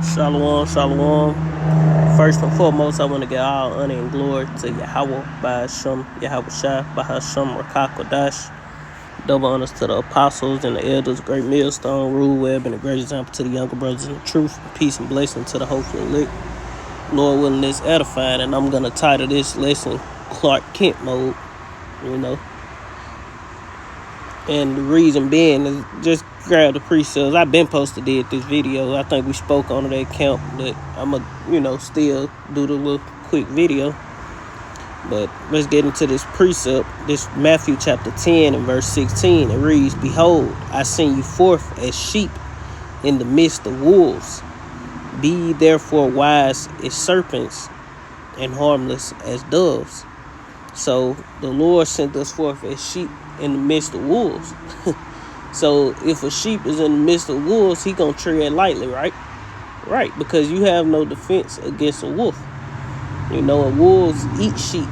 Shalom, shalom. First and foremost, I want to give all honor and glory to Yahweh, Ba'ashem, Yahweh Shai, Bahashem, Rakakwadash. Double honors to the apostles and the elders, great millstone, rule web, and a great example to the younger brothers in the truth. Peace and blessing to the hopeful elect. Lord willing, this edified, and I'm going to title this lesson Clark Kent mode, you know. And the reason being is just grab the precepts. I've been posted did this video. I think we spoke on that account, but I'ma, still do the little quick video. But let's get into this precept. This Matthew chapter 10 and verse 16. It reads, "Behold, I send you forth as sheep in the midst of wolves. Be ye therefore wise as serpents and harmless as doves." So the Lord sent us forth as sheep in the midst of wolves. So if a sheep is in the midst of wolves, he gonna tread lightly, right? Right, because you have no defense against a wolf. And wolves eat sheep,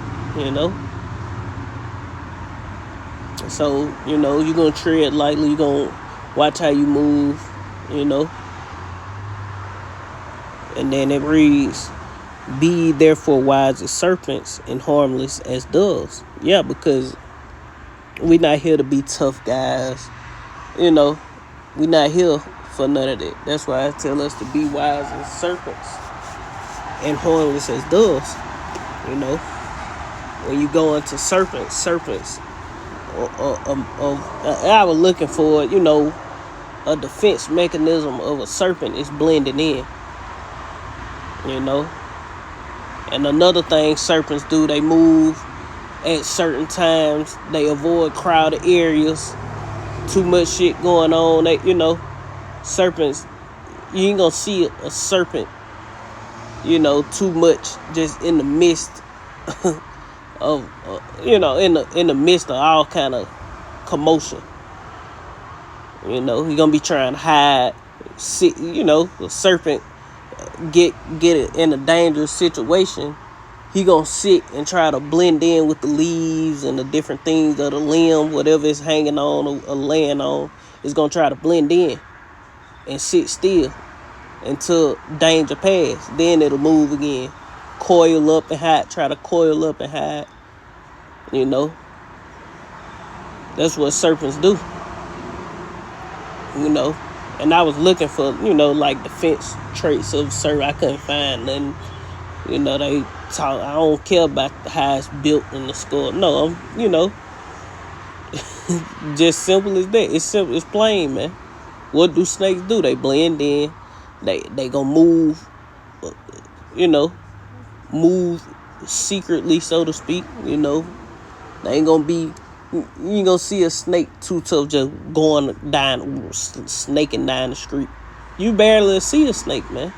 So, you're gonna tread lightly, you're gonna watch how you move, And then it reads, "Be therefore wise as serpents and harmless as doves." Yeah, because we're not here to be tough guys. We're not here for none of that. That's why I tell us to be wise as serpents and harmless as doves. When you go into serpents, I was looking for, a defense mechanism of a serpent is blending in, And another thing serpents do, they move at certain times. They avoid crowded areas. Too much shit going on. Serpents, you ain't gonna see a serpent, too much just in the midst of, in the midst of all kind of commotion. He gonna be trying to hide. The serpent get it in a dangerous situation. He gonna sit and try to blend in with the leaves and the different things of the limb, whatever it's hanging on or laying on, is gonna try to blend in and sit still until danger pass. Then it'll move again. Coil up and hide. Try to coil up and hide. That's what serpents do. And I was looking for, like defense traits of serpent. I couldn't find nothing. They talk, I don't care about how it's built in the skull. No, just simple as that. It's simple, it's plain, man. What do snakes do? They blend in. They gonna move, move secretly, so to speak. They ain't gonna be. You ain't gonna see a snake too tough just going down, snaking down the street. You barely see a snake, man.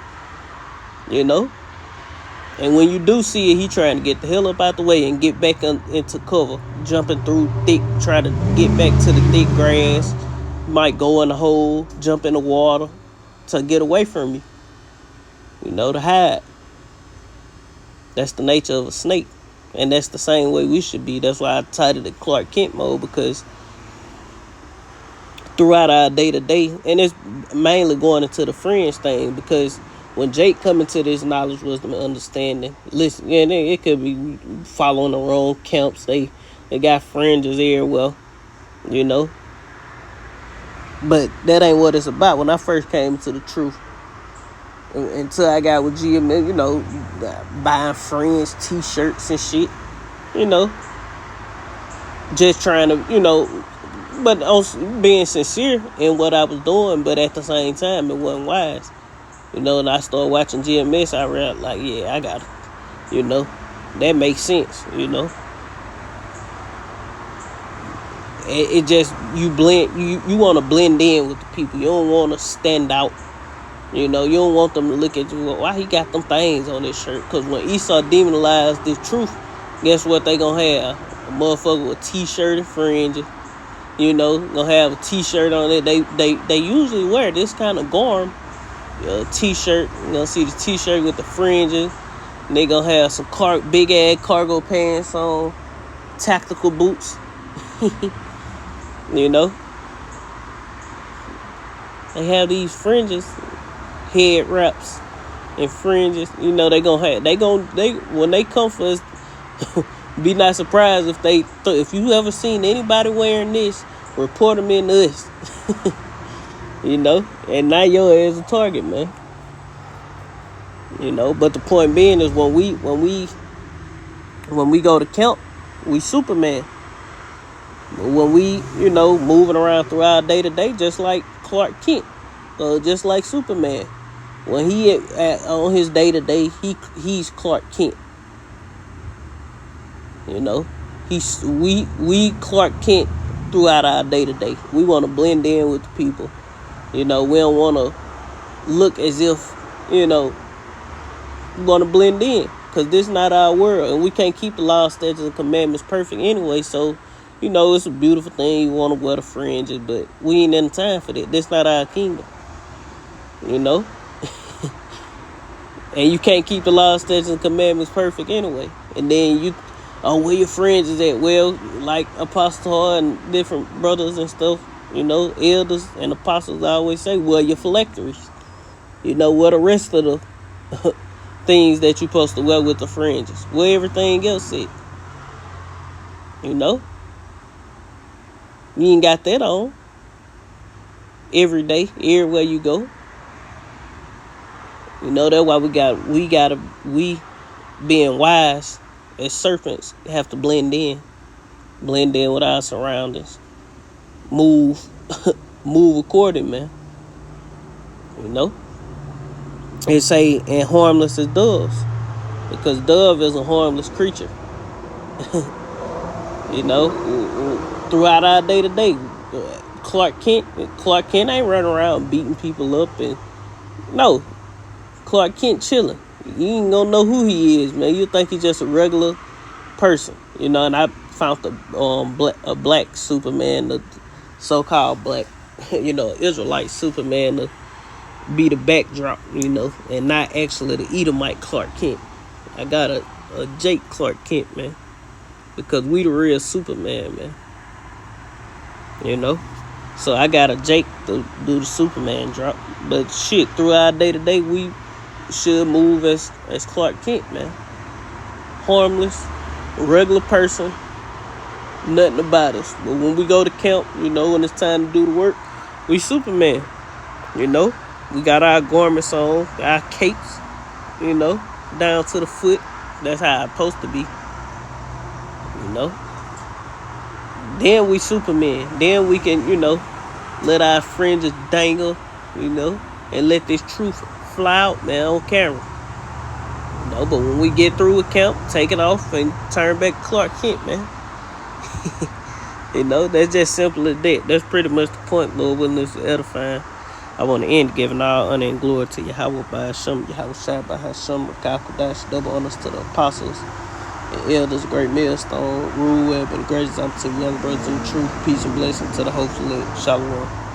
And when you do see it, he trying to get the hell up out the way and get back into cover, jumping through thick, try to get back to the thick grass. Might go in the hole, jump in the water to get away from you. To hide. That's the nature of a snake. And that's the same way we should be. That's why I titled it Clark Kent mode, because throughout our day-to-day, and it's mainly going into the fringe thing, because when Jake come into this knowledge, wisdom, and understanding, listen, it could be following the wrong camps. They got fringes everywhere, But that ain't what it's about. When I first came to the truth, until I got with GM, buying fringe t-shirts and shit, just trying to, but also being sincere in what I was doing, but at the same time, it wasn't wise, and I started watching GMS, I realized, like, yeah, I got it, that makes sense, It just, you want to blend in with the people. You don't want to stand out. You don't want them to look at you, why he got them things on his shirt? Because when Esau demonized the truth, guess what they gonna have? A motherfucker with t-shirt and fringes. Gonna have a t-shirt on it. They usually wear this kind of garb. T-shirt. You gonna see the t-shirt with the fringes. And they gonna have some big ass cargo pants on. Tactical boots. They have these fringes. head wraps and fringes. You know they when they come for us. Be not surprised if you ever seen anybody wearing this, report them in to us. You know, and now your ass a target, man. You know, but the point being is when we go to camp, we Superman. When we, moving around through our day to day, just like Clark Kent, just like Superman. When he on his day to day, he's Clark Kent. You know, we Clark Kent throughout our day to day. We want to blend in with the people. You know, we don't want to look as if, we want to blend in, because this is not our world, and we can't keep the law, statutes, and commandments perfect anyway. So, it's a beautiful thing. You want to wear the fringes, but we ain't in time for that. This not our kingdom. And you can't keep the law, statutes, and commandments perfect anyway. And then where your fringes at? Well, like Apostle and different brothers and stuff, elders and apostles always say, well, your phylacteries. What the rest of the things that you're supposed to wear with the fringes. Where everything else at. You ain't got that on. Every day, everywhere you go. That's why we being wise as serpents have to blend in with our surroundings. Move according, man. It say, and harmless as doves, because dove is a harmless creature. Throughout our day to day, Clark Kent ain't running around beating people up, and no, Clark Kent chilling. You ain't gonna know who he is, man. You think he's just a regular person, and I found a black Superman, the so-called black, Israelite Superman, to be the backdrop, and not actually the Edomite Clark Kent. I got a Jake Clark Kent, man, because we the real Superman, man. So I got a Jake to do the Superman drop. But shit, through our day to day, we should move as Clark Kent, man. Harmless, regular person, nothing about us. But when we go to camp, when it's time to do the work, we Superman. We got our garments on, our capes, down to the foot. That's how it's supposed to be. Then we Superman. Then we can, let our fringes dangle, and let this truth fly out, man, on camera. But when we get through with camp, take it off and turn back to Clark Kent, man. That's just simple as that. That's pretty much the point, Lord, when this is edifying. I want to end giving all honor and glory to Yahweh by Hashem, Yahweh Shai by Hashem, Rakakadash, double honors to the apostles and elders, great millstone, rule web, and gracious unto young brothers in the truth, peace and blessing to the hopeful. Shalom.